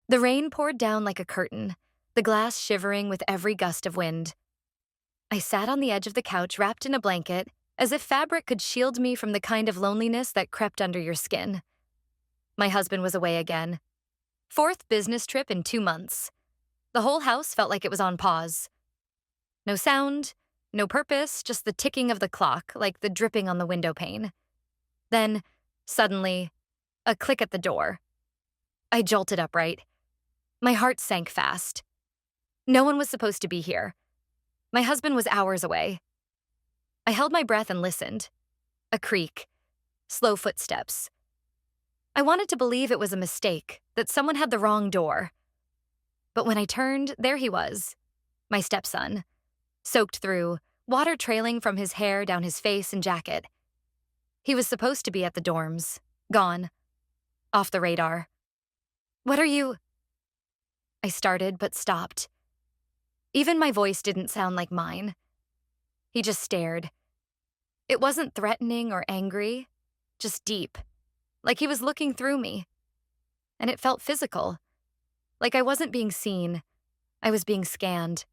The rain poured down like a curtain, the glass shivering with every gust of wind. I sat on the edge of the couch wrapped in a blanket, as if fabric could shield me from the kind of loneliness that crept under your skin. My husband was away again. Fourth business trip in 2 months. The whole house felt like it was on pause. No sound, no purpose, just the ticking of the clock, like the dripping on the window pane. Then, suddenly, a click at the door. I jolted upright. My heart sank fast. No one was supposed to be here. My husband was hours away. I held my breath and listened. A creak. Slow footsteps. I wanted to believe it was a mistake, that someone had the wrong door. But when I turned, there he was, my stepson, soaked through, water trailing from his hair down his face and jacket. He was supposed to be at the dorms, gone, off the radar. "What are you—" I started, but stopped. Even my voice didn't sound like mine. He just stared. It wasn't threatening or angry, just deep, like he was looking through me. And it felt physical, like I wasn't being seen, I was being scanned.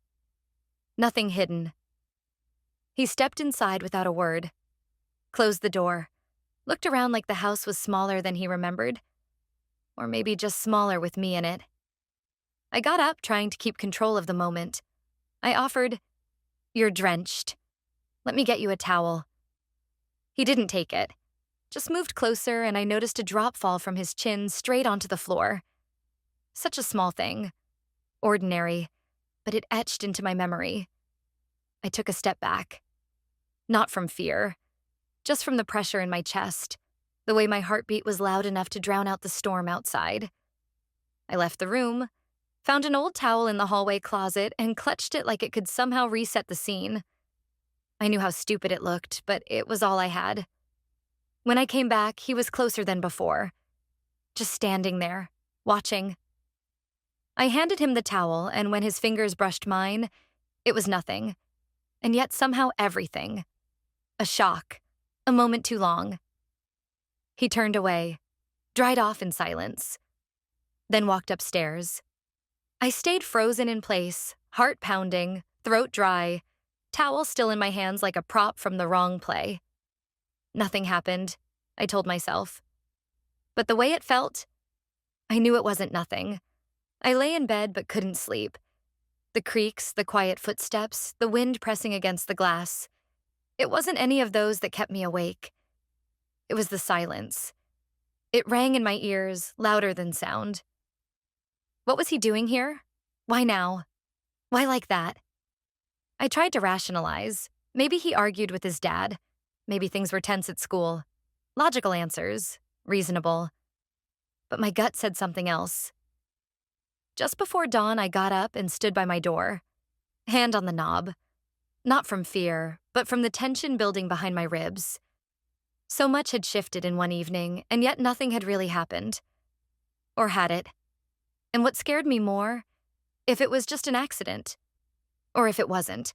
Nothing hidden. He stepped inside without a word, closed the door, looked around like the house was smaller than he remembered, or maybe just smaller with me in it. I got up, trying to keep control of the moment. I offered, "You're drenched. Let me get you a towel." He didn't take it, just moved closer, and I noticed a drop fall from his chin straight onto the floor. Such a small thing. Ordinary, but it etched into my memory. I took a step back. Not from fear, just from the pressure in my chest, the way my heartbeat was loud enough to drown out the storm outside. I left the room, found an old towel in the hallway closet, and clutched it like it could somehow reset the scene. I knew how stupid it looked, but it was all I had. When I came back, he was closer than before, just standing there, watching. I handed him the towel, and when his fingers brushed mine, it was nothing, and yet somehow everything. A shock, a moment too long. He turned away, dried off in silence, then walked upstairs. I stayed frozen in place, heart pounding, throat dry, towel still in my hands like a prop from the wrong play. Nothing happened, I told myself. But the way it felt, I knew it wasn't nothing. I lay in bed but couldn't sleep. The creaks, the quiet footsteps, the wind pressing against the glass. It wasn't any of those that kept me awake. It was the silence. It rang in my ears, louder than sound. What was he doing here? Why now? Why like that? I tried to rationalize. Maybe he argued with his dad. Maybe things were tense at school. Logical answers. Reasonable. But my gut said something else. Just before dawn, I got up and stood by my door, hand on the knob. Not from fear, but from the tension building behind my ribs. So much had shifted in one evening, and yet nothing had really happened. Or had it? And what scared me more, if it was just an accident. Or if it wasn't.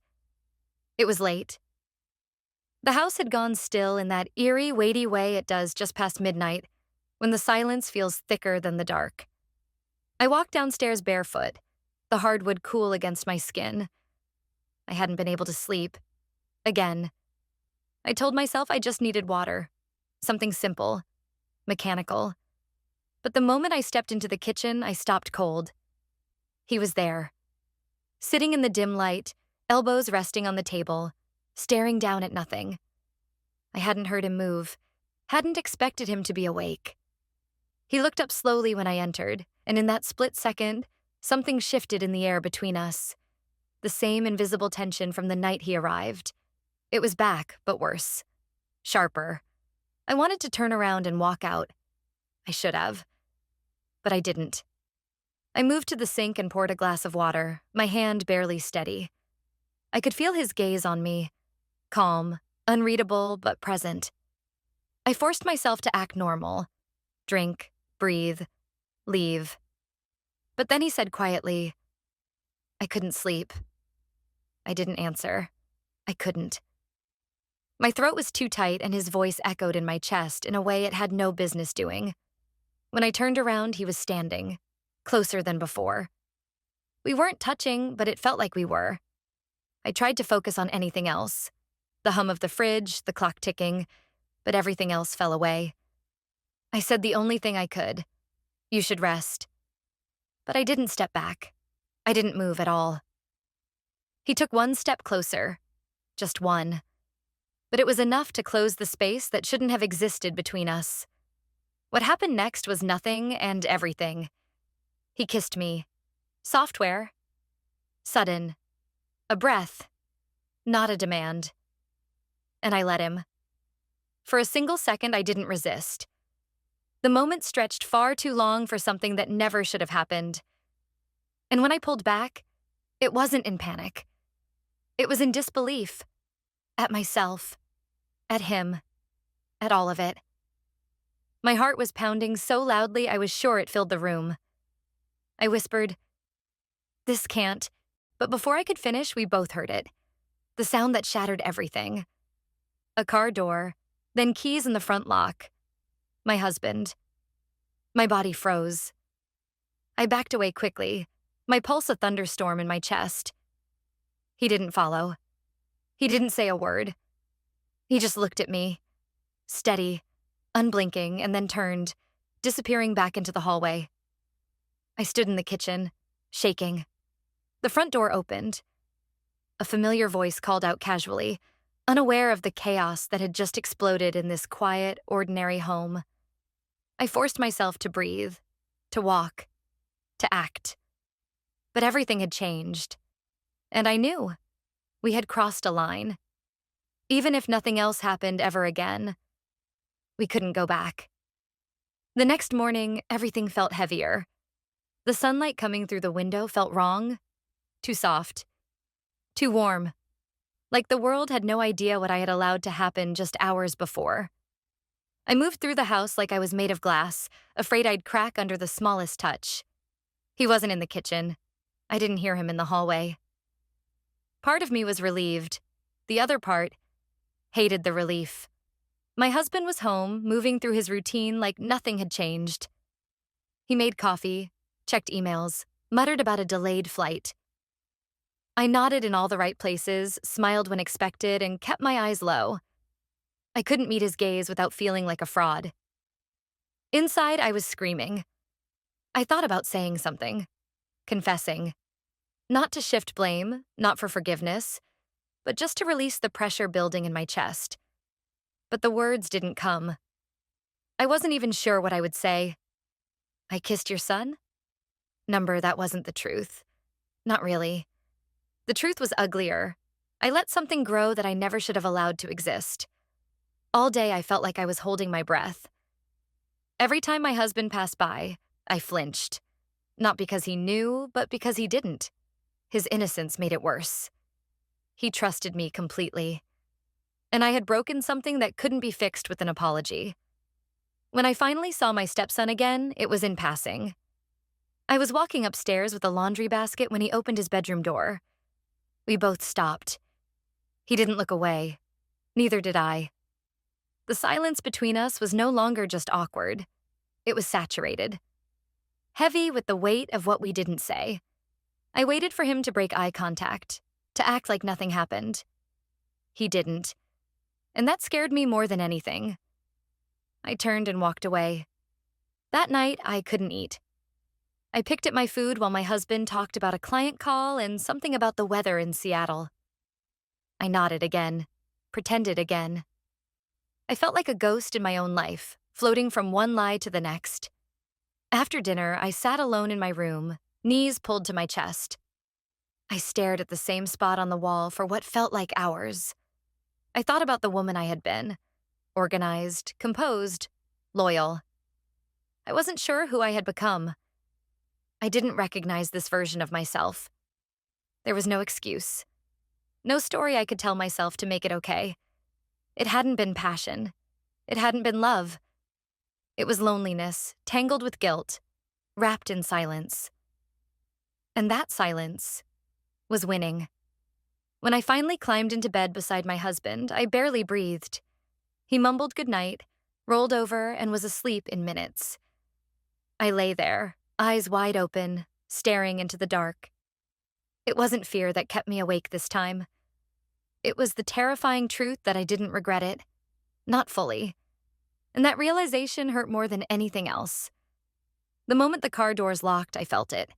It was late. The house had gone still in that eerie, weighty way it does just past midnight, when the silence feels thicker than the dark. I walked downstairs barefoot, the hardwood cool against my skin. I hadn't been able to sleep. Again. I told myself I just needed water. Something simple. Mechanical. But the moment I stepped into the kitchen, I stopped cold. He was there. Sitting in the dim light, elbows resting on the table, staring down at nothing. I hadn't heard him move, hadn't expected him to be awake. He looked up slowly when I entered, and in that split second, something shifted in the air between us. The same invisible tension from the night he arrived. It was back, but worse. Sharper. I wanted to turn around and walk out. I should have. But I didn't. I moved to the sink and poured a glass of water, my hand barely steady. I could feel his gaze on me. Calm, unreadable, but present. I forced myself to act normal. Drink, breathe, leave. But then he said quietly, "I couldn't sleep." I didn't answer. I couldn't. My throat was too tight and his voice echoed in my chest in a way it had no business doing. When I turned around, he was standing, closer than before. We weren't touching, but it felt like we were. I tried to focus on anything else. The hum of the fridge, the clock ticking, but everything else fell away. I said the only thing I could. You should rest. But I didn't step back. I didn't move at all. He took one step closer. Just one. But it was enough to close the space that shouldn't have existed between us. What happened next was nothing and everything. He kissed me. Software. Sudden. A breath. Not a demand. And I let him. For a single second, I didn't resist. The moment stretched far too long for something that never should have happened. And when I pulled back, it wasn't in panic. It was in disbelief. At myself. At him. At all of it. My heart was pounding so loudly I was sure it filled the room. I whispered, "This can't," but before I could finish, we both heard it. The sound that shattered everything. A car door, then keys in the front lock. My husband. My body froze. I backed away quickly, my pulse a thunderstorm in my chest. He didn't follow. He didn't say a word. He just looked at me, steady, unblinking, and then turned, disappearing back into the hallway. I stood in the kitchen, shaking. The front door opened. A familiar voice called out casually, unaware of the chaos that had just exploded in this quiet, ordinary home. I forced myself to breathe, to walk, to act. But everything had changed. And I knew. We had crossed a line. Even if nothing else happened ever again, we couldn't go back. The next morning, everything felt heavier. The sunlight coming through the window felt wrong, too soft, too warm, like the world had no idea what I had allowed to happen just hours before. I moved through the house like I was made of glass, afraid I'd crack under the smallest touch. He wasn't in the kitchen. I didn't hear him in the hallway. Part of me was relieved. The other part hated the relief. My husband was home, moving through his routine like nothing had changed. He made coffee, checked emails, muttered about a delayed flight. I nodded in all the right places, smiled when expected, and kept my eyes low. I couldn't meet his gaze without feeling like a fraud. Inside, I was screaming. I thought about saying something, confessing. Not to shift blame, not for forgiveness, but just to release the pressure building in my chest. But the words didn't come. I wasn't even sure what I would say. I kissed your son? Number, that wasn't the truth. Not really. The truth was uglier. I let something grow that I never should have allowed to exist. All day I felt like I was holding my breath. Every time my husband passed by, I flinched. Not because he knew, but because he didn't. His innocence made it worse. He trusted me completely. And I had broken something that couldn't be fixed with an apology. When I finally saw my stepson again, it was in passing. I was walking upstairs with a laundry basket when he opened his bedroom door. We both stopped. He didn't look away. Neither did I. The silence between us was no longer just awkward. It was saturated. Heavy with the weight of what we didn't say. I waited for him to break eye contact, to act like nothing happened. He didn't. And that scared me more than anything. I turned and walked away. That night, I couldn't eat. I picked at my food while my husband talked about a client call and something about the weather in Seattle. I nodded again, pretended again. I felt like a ghost in my own life, floating from one lie to the next. After dinner, I sat alone in my room, knees pulled to my chest. I stared at the same spot on the wall for what felt like hours. I thought about the woman I had been. Organized, composed, loyal. I wasn't sure who I had become. I didn't recognize this version of myself. There was no excuse. No story I could tell myself to make it okay. It hadn't been passion. It hadn't been love. It was loneliness, tangled with guilt, wrapped in silence. And that silence was winning. When I finally climbed into bed beside my husband, I barely breathed. He mumbled goodnight, rolled over, and was asleep in minutes. I lay there, eyes wide open, staring into the dark. It wasn't fear that kept me awake this time. It was the terrifying truth that I didn't regret it. Not fully. And that realization hurt more than anything else. The moment the car doors locked, I felt it.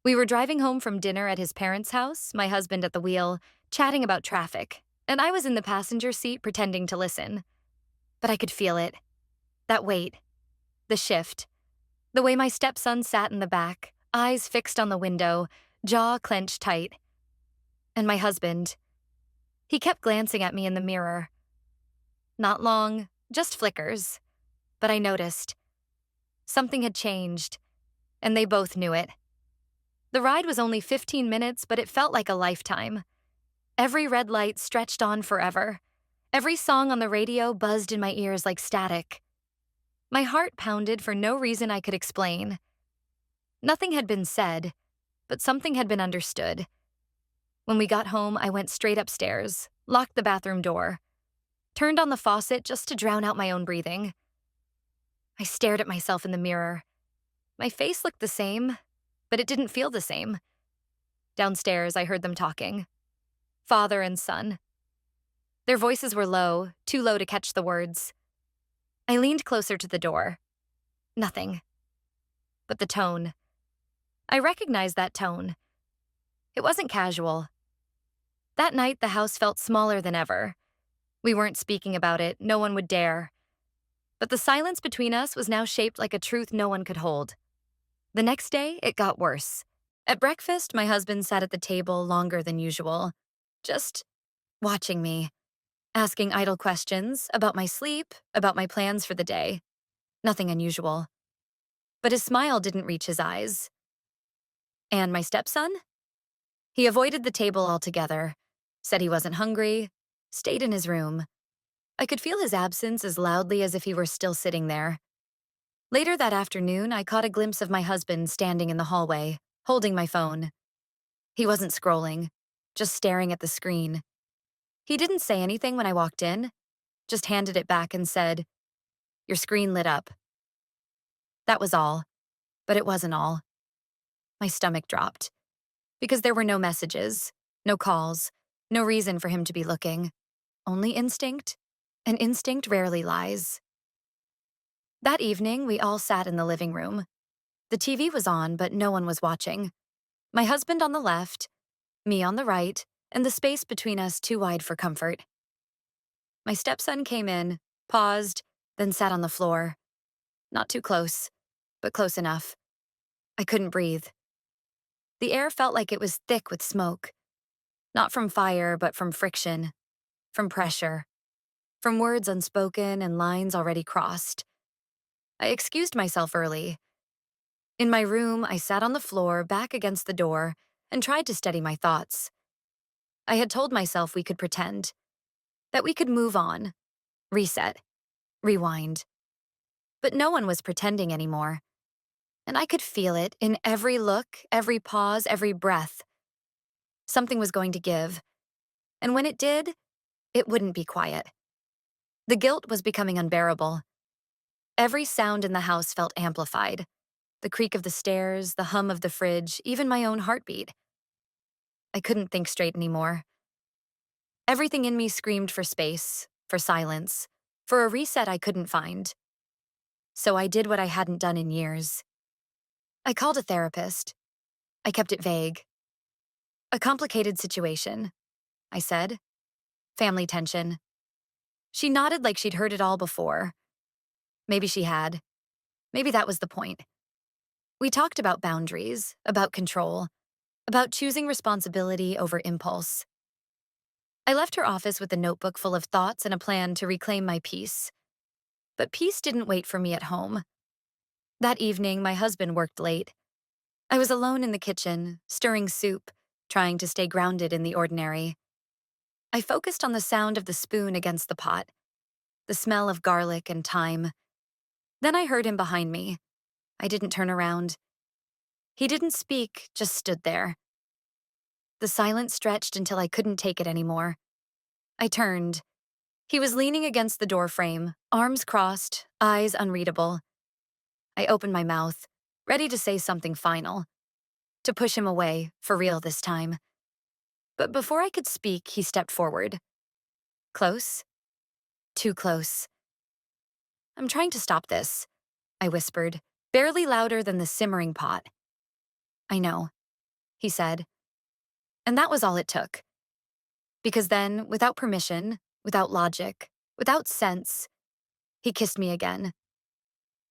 We were driving home from dinner at his parents' house, my husband at the wheel, chatting about traffic, and I was in the passenger seat pretending to listen. But I could feel it. That weight. The shift. The way my stepson sat in the back, eyes fixed on the window, jaw clenched tight. And my husband. He kept glancing at me in the mirror. Not long, just flickers. But I noticed. Something had changed, and they both knew it. The ride was only 15 minutes, but it felt like a lifetime. Every red light stretched on forever. Every song on the radio buzzed in my ears like static. My heart pounded for no reason I could explain. Nothing had been said, but something had been understood. When we got home, I went straight upstairs, locked the bathroom door, turned on the faucet just to drown out my own breathing. I stared at myself in the mirror. My face looked the same, but it didn't feel the same. Downstairs, I heard them talking. Father and son. Their voices were low, too low to catch the words. I leaned closer to the door. Nothing. But the tone. I recognized that tone. It wasn't casual. That night, the house felt smaller than ever. We weren't speaking about it, no one would dare. But the silence between us was now shaped like a truth no one could hold. The next day, it got worse. At breakfast, my husband sat at the table longer than usual, just watching me, asking idle questions about my sleep, about my plans for the day. Nothing unusual. But his smile didn't reach his eyes. And my stepson? He avoided the table altogether, said he wasn't hungry, stayed in his room. I could feel his absence as loudly as if he were still sitting there. Later that afternoon, I caught a glimpse of my husband standing in the hallway, holding my phone. He wasn't scrolling, just staring at the screen. He didn't say anything when I walked in, just handed it back and said, "Your screen lit up." That was all, but it wasn't all. My stomach dropped, because there were no messages, no calls, no reason for him to be looking. Only instinct, and instinct rarely lies. That evening, we all sat in the living room. The TV was on, but no one was watching. My husband on the left, me on the right, and the space between us too wide for comfort. My stepson came in, paused, then sat on the floor. Not too close, but close enough. I couldn't breathe. The air felt like it was thick with smoke. Not from fire, but from friction, from pressure, from words unspoken and lines already crossed. I excused myself early. In my room, I sat on the floor, back against the door, and tried to steady my thoughts. I had told myself we could pretend, that we could move on, reset, rewind. But no one was pretending anymore. And I could feel it in every look, every pause, every breath. Something was going to give. And when it did, it wouldn't be quiet. The guilt was becoming unbearable. Every sound in the house felt amplified. The creak of the stairs, the hum of the fridge, even my own heartbeat. I couldn't think straight anymore. Everything in me screamed for space, for silence, for a reset I couldn't find. So I did what I hadn't done in years. I called a therapist. I kept it vague. "A complicated situation," I said. "Family tension." She nodded like she'd heard it all before. Maybe she had. Maybe that was the point. We talked about boundaries, about control, about choosing responsibility over impulse. I left her office with a notebook full of thoughts and a plan to reclaim my peace. But peace didn't wait for me at home. That evening, my husband worked late. I was alone in the kitchen, stirring soup, trying to stay grounded in the ordinary. I focused on the sound of the spoon against the pot, the smell of garlic and thyme. Then I heard him behind me. I didn't turn around. He didn't speak, just stood there. The silence stretched until I couldn't take it anymore. I turned. He was leaning against the door frame, arms crossed, eyes unreadable. I opened my mouth. ready to say something final, to push him away, for real this time. But before I could speak, he stepped forward. Close? Too close. I'm trying to stop this, I whispered, barely louder than the simmering pot. I know, he said. And that was all it took. Because then, without permission, without logic, without sense, he kissed me again.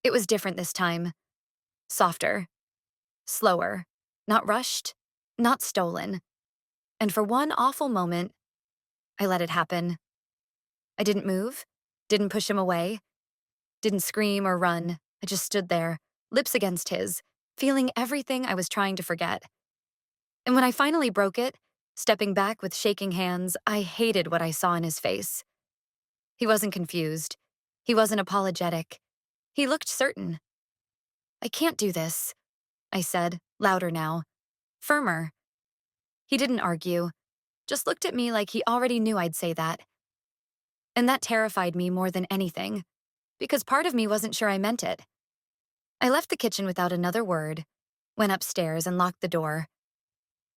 It was different this time. Softer. Slower. Not rushed. Not stolen. And for one awful moment, I let it happen. I didn't move. Didn't push him away. Didn't scream or run. I just stood there, lips against his, feeling everything I was trying to forget. And when I finally broke it, stepping back with shaking hands, I hated what I saw in his face. He wasn't confused. He wasn't apologetic. He looked certain. I can't do this, I said, louder now, firmer. He didn't argue, just looked at me like he already knew I'd say that. And that terrified me more than anything, because part of me wasn't sure I meant it. I left the kitchen without another word, went upstairs and locked the door.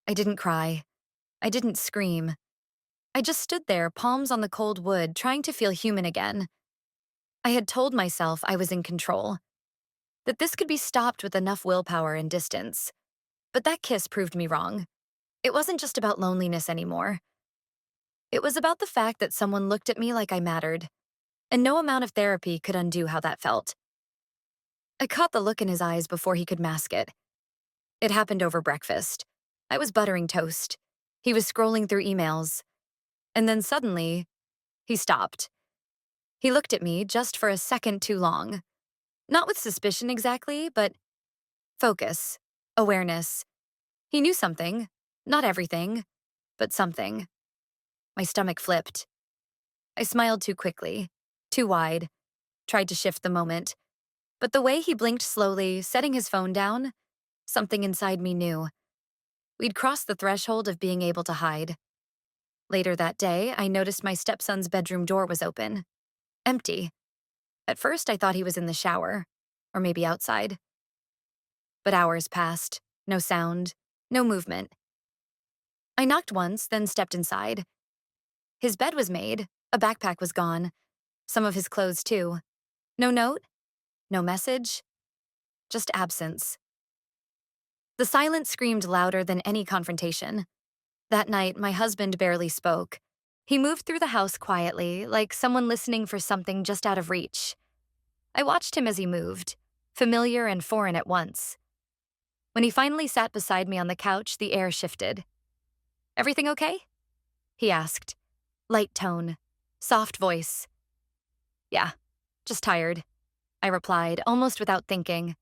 I didn't cry. I didn't scream. I just stood there, palms on the cold wood, trying to feel human again. I had told myself I was in control, that this could be stopped with enough willpower and distance. But that kiss proved me wrong. It wasn't just about loneliness anymore. It was about the fact that someone looked at me like I mattered, and no amount of therapy could undo how that felt. I caught the look in his eyes before he could mask it. It happened over breakfast. I was buttering toast. He was scrolling through emails. And then suddenly, he stopped. He looked at me just for a second too long. Not with suspicion exactly, but focus, awareness. He knew something, not everything, but something. My stomach flipped. I smiled too quickly, too wide, tried to shift the moment. But the way he blinked slowly, setting his phone down, something inside me knew. We'd crossed the threshold of being able to hide. Later that day, I noticed my stepson's bedroom door was open. Empty. At first, I thought he was in the shower, or maybe outside. But hours passed, no sound, no movement. I knocked once, then stepped inside. His bed was made, a backpack was gone, some of his clothes too. No note, no message, just absence. The silence screamed louder than any confrontation. That night, my husband barely spoke. He moved through the house quietly, like someone listening for something just out of reach. I watched him as he moved, familiar and foreign at once. When he finally sat beside me on the couch, the air shifted. "Everything okay?" he asked. Light tone, soft voice. "Yeah, just tired," I replied, almost without thinking.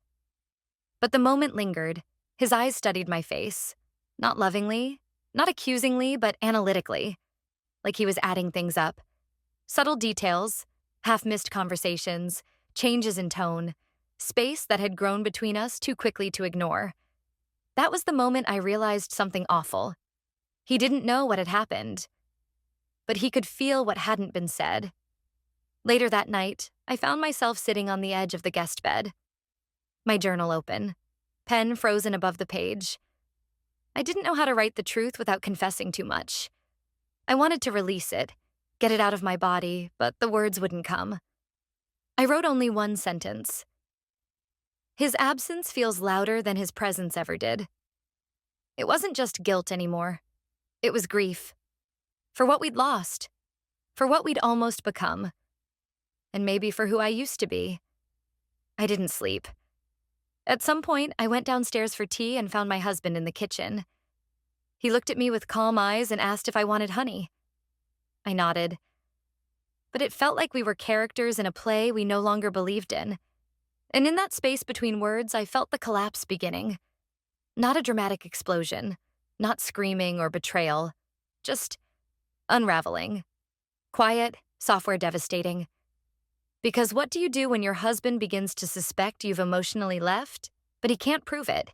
But the moment lingered. His eyes studied my face. Not lovingly, not accusingly, but analytically. Like he was adding things up. Subtle details, half-missed conversations, changes in tone, space that had grown between us too quickly to ignore. That was the moment I realized something awful. He didn't know what had happened, but he could feel what hadn't been said. Later that night, I found myself sitting on the edge of the guest bed. My journal open, pen frozen above the page. I didn't know how to write the truth without confessing too much. I wanted to release it, get it out of my body, but the words wouldn't come. I wrote only one sentence. His absence feels louder than his presence ever did. It wasn't just guilt anymore. It was grief. For what we'd lost. For what we'd almost become. And maybe for who I used to be. I didn't sleep. At some point, I went downstairs for tea and found my husband in the kitchen. He looked at me with calm eyes and asked if I wanted honey. I nodded. But it felt like we were characters in a play we no longer believed in. And in that space between words, I felt the collapse beginning. Not a dramatic explosion, not screaming or betrayal, just unraveling. Quiet, software devastating. Because what do you do when your husband begins to suspect you've emotionally left, but he can't prove it,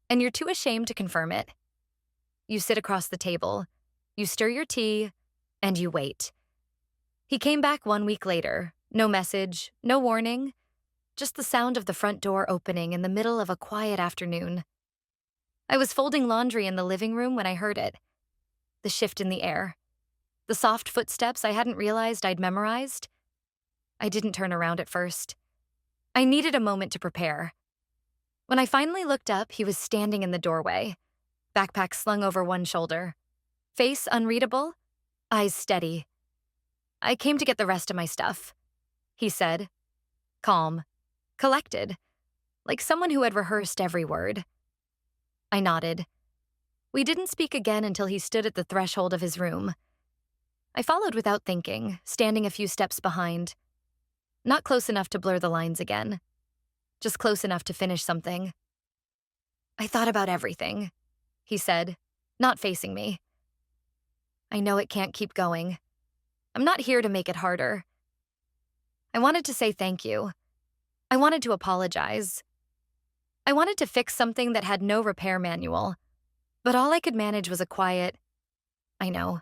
and you're too ashamed to confirm it? You sit across the table, you stir your tea, and you wait. He came back 1 week later, no message, no warning, just the sound of the front door opening in the middle of a quiet afternoon. I was folding laundry in the living room when I heard it. The shift in the air. The soft footsteps I hadn't realized I'd memorized. I didn't turn around at first. I needed a moment to prepare. When I finally looked up, he was standing in the doorway, backpack slung over one shoulder. Face unreadable, eyes steady. "I came to get the rest of my stuff," he said, calm, collected, like someone who had rehearsed every word. I nodded. We didn't speak again until he stood at the threshold of his room. I followed without thinking, standing a few steps behind. Not close enough to blur the lines again, just close enough to finish something. "I thought about everything," he said, not facing me. "I know it can't keep going. I'm not here to make it harder. I wanted to say thank you. I wanted to apologize. I wanted to fix something that had no repair manual, but all I could manage was a quiet, 'I know.'"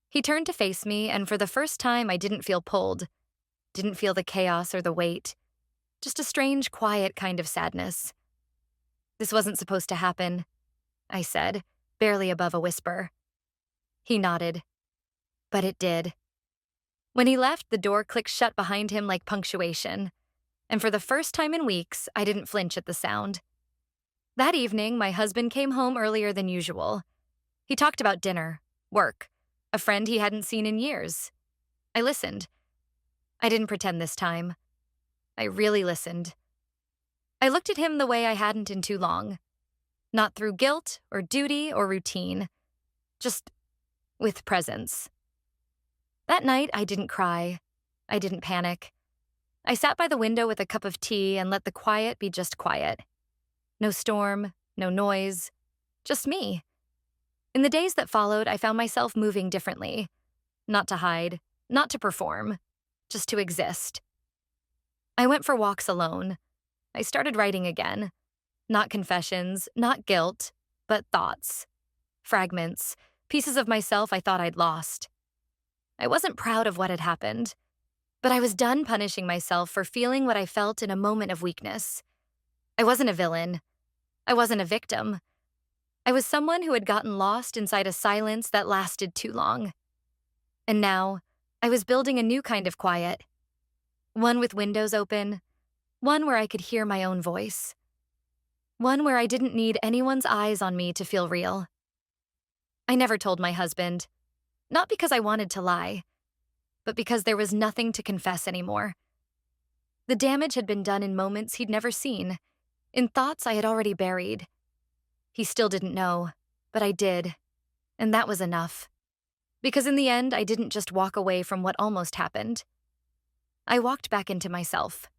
He turned to face me, and for the first time I didn't feel pulled, didn't feel the chaos or the weight, just a strange, quiet kind of sadness. "This wasn't supposed to happen," I said, barely above a whisper. He nodded. "But it did." When he left, the door clicked shut behind him like punctuation, and for the first time in weeks, I didn't flinch at the sound. That evening, my husband came home earlier than usual. He talked about dinner, work, a friend he hadn't seen in years. I listened. I didn't pretend this time. I really listened. I looked at him the way I hadn't in too long. Not through guilt or duty or routine, just with presence. That night, I didn't cry. I didn't panic. I sat by the window with a cup of tea and let the quiet be just quiet. No storm, no noise, just me. In the days that followed, I found myself moving differently. Not to hide, not to perform, just to exist. I went for walks alone. I started writing again. Not confessions, not guilt, but thoughts. Fragments, pieces of myself I thought I'd lost. I wasn't proud of what had happened, but I was done punishing myself for feeling what I felt in a moment of weakness. I wasn't a villain. I wasn't a victim. I was someone who had gotten lost inside a silence that lasted too long. And now, I was building a new kind of quiet. One with windows open. One where I could hear my own voice. One where I didn't need anyone's eyes on me to feel real. I never told my husband. Not because I wanted to lie, but because there was nothing to confess anymore. The damage had been done in moments he'd never seen, in thoughts I had already buried. He still didn't know, but I did, and that was enough. Because in the end, I didn't just walk away from what almost happened. I walked back into myself.